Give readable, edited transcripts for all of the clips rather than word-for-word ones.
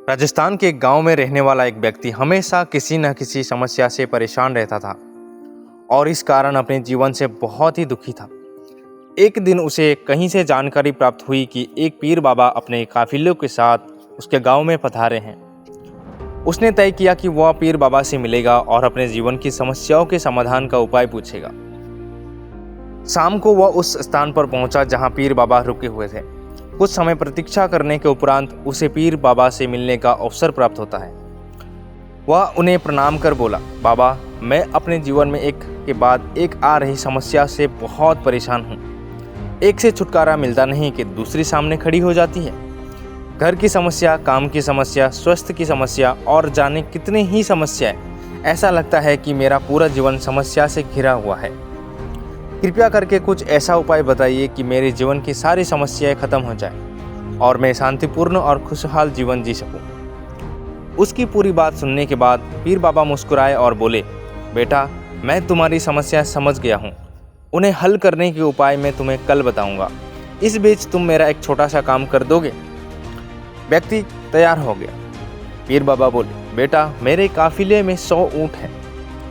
राजस्थान के एक गांव में रहने वाला एक व्यक्ति हमेशा किसी न किसी समस्या से परेशान रहता था और इस कारण अपने जीवन से बहुत ही दुखी था। एक दिन उसे कहीं से जानकारी प्राप्त हुई कि एक पीर बाबा अपने काफिले के साथ उसके गांव में पधारे हैं। उसने तय किया कि वह पीर बाबा से मिलेगा और अपने जीवन की समस्याओं के समाधान का उपाय पूछेगा। शाम को वह उस स्थान पर पहुंचा जहां पीर बाबा रुके हुए थे। कुछ समय प्रतीक्षा करने के उपरांत उसे पीर बाबा से मिलने का अवसर प्राप्त होता है। वह उन्हें प्रणाम कर बोला, बाबा, मैं अपने जीवन में एक के बाद एक आ रही समस्या से बहुत परेशान हूँ। एक से छुटकारा मिलता नहीं कि दूसरी सामने खड़ी हो जाती है। घर की समस्या, काम की समस्या, स्वास्थ्य की समस्या और जाने कितनी ही समस्याएं। ऐसा लगता है कि मेरा पूरा जीवन समस्या से घिरा हुआ है। कृपया करके कुछ ऐसा उपाय बताइए कि मेरे जीवन की सारी समस्याएं खत्म हो जाएं और मैं शांतिपूर्ण और खुशहाल जीवन जी सकूं। उसकी पूरी बात सुनने के बाद पीर बाबा मुस्कुराए और बोले, बेटा, मैं तुम्हारी समस्या समझ गया हूं। उन्हें हल करने के उपाय मैं तुम्हें कल बताऊंगा। इस बीच तुम मेरा एक छोटा सा काम कर दोगे? व्यक्ति तैयार हो गया। पीर बाबा बोले, बेटा, मेरे काफिले में 100 ऊँट हैं।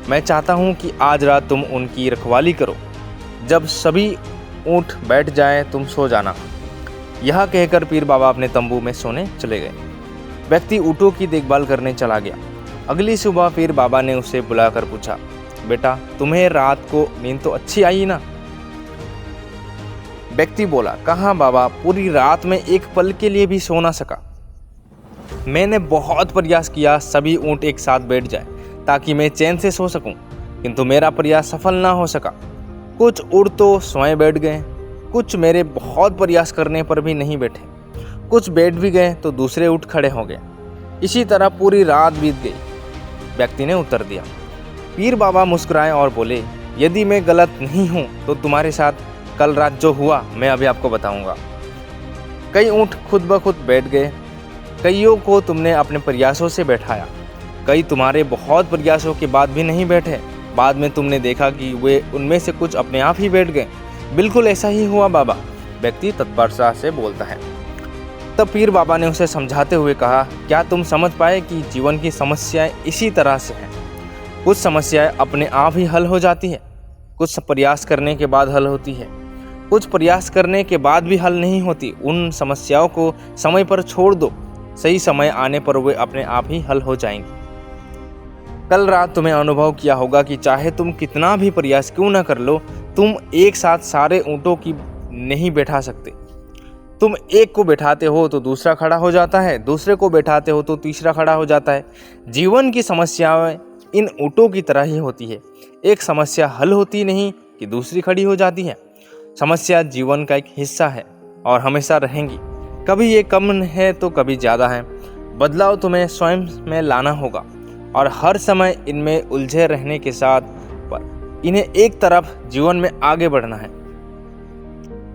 मैं चाहता हूँ कि आज रात तुम उनकी रखवाली करो। जब सभी ऊँट बैठ जाएं तुम सो जाना। यह कहकर पीर बाबा अपने तंबू में सोने चले गए। व्यक्ति ऊँटों की देखभाल करने चला गया। अगली सुबह पीर बाबा ने उसे बुलाकर पूछा, बेटा, तुम्हें रात को नींद तो अच्छी आई ना? व्यक्ति बोला, कहाँ बाबा, पूरी रात में एक पल के लिए भी सो ना सका। मैंने बहुत प्रयास किया सभी ऊँट एक साथ बैठ जाए ताकि मैं चैन से सो सकूं, किंतु मेरा प्रयास सफल ना हो सका। कुछ ऊँट तो स्वयं बैठ गए, कुछ मेरे बहुत प्रयास करने पर भी नहीं बैठे, कुछ बैठ भी गए तो दूसरे ऊँट खड़े हो गए। इसी तरह पूरी रात बीत गई। व्यक्ति ने उत्तर दिया। पीर बाबा मुस्कुराए और बोले, यदि मैं गलत नहीं हूँ तो तुम्हारे साथ कल रात जो हुआ मैं अभी आपको बताऊंगा। कई ऊँट खुद ब खुद बैठ गए, कईयों को तुमने अपने प्रयासों से बैठाया, कई तुम्हारे बहुत प्रयासों के बाद भी नहीं बैठे। बाद में तुमने देखा कि वे उनमें से कुछ अपने आप ही बैठ गए। बिल्कुल ऐसा ही हुआ बाबा, व्यक्ति तत्परता से बोलता है। तब पीर बाबा ने उसे समझाते हुए कहा, क्या तुम समझ पाए कि जीवन की समस्याएं इसी तरह से हैं? कुछ समस्याएं अपने आप ही हल हो जाती है, कुछ प्रयास करने के बाद हल होती है, कुछ प्रयास करने के बाद भी हल नहीं होती। उन समस्याओं को समय पर छोड़ दो, सही समय आने पर वे अपने आप ही हल हो जाएंगी। कल रात तुम्हें अनुभव किया होगा कि चाहे तुम कितना भी प्रयास क्यों ना कर लो, तुम एक साथ सारे ऊँटों की नहीं बैठा सकते। तुम एक को बैठाते हो तो दूसरा खड़ा हो जाता है, दूसरे को बैठाते हो तो तीसरा खड़ा हो जाता है। जीवन की समस्याएं इन ऊँटों की तरह ही होती है। एक समस्या हल होती नहीं कि दूसरी खड़ी हो जाती है। समस्या जीवन का एक हिस्सा है और हमेशा रहेंगी। कभी ये कम है तो कभी ज़्यादा है। बदलाव तुम्हें स्वयं में लाना होगा और हर समय इनमें उलझे रहने के साथ पर इन्हें एक तरफ जीवन में आगे बढ़ना है।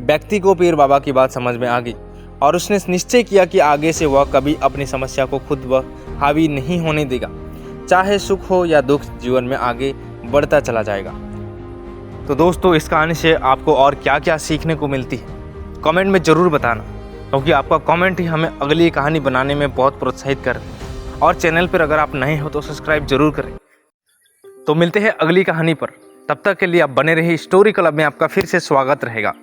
व्यक्ति को पीर बाबा की बात समझ में आ गई और उसने निश्चय किया कि आगे से वह कभी अपनी समस्या को खुद व हावी नहीं होने देगा। चाहे सुख हो या दुख, जीवन में आगे बढ़ता चला जाएगा। तो दोस्तों, इस कहानी से आपको और क्या क्या सीखने को मिलती है कमेंट में ज़रूर बताना, क्योंकि आपका कमेंट ही हमें अगली कहानी बनाने में बहुत प्रोत्साहित करता है। और चैनल पर अगर आप नए हो तो सब्सक्राइब जरूर करें। तो मिलते हैं अगली कहानी पर। तब तक के लिए आप बने रहिए। स्टोरी क्लब में आपका फिर से स्वागत रहेगा।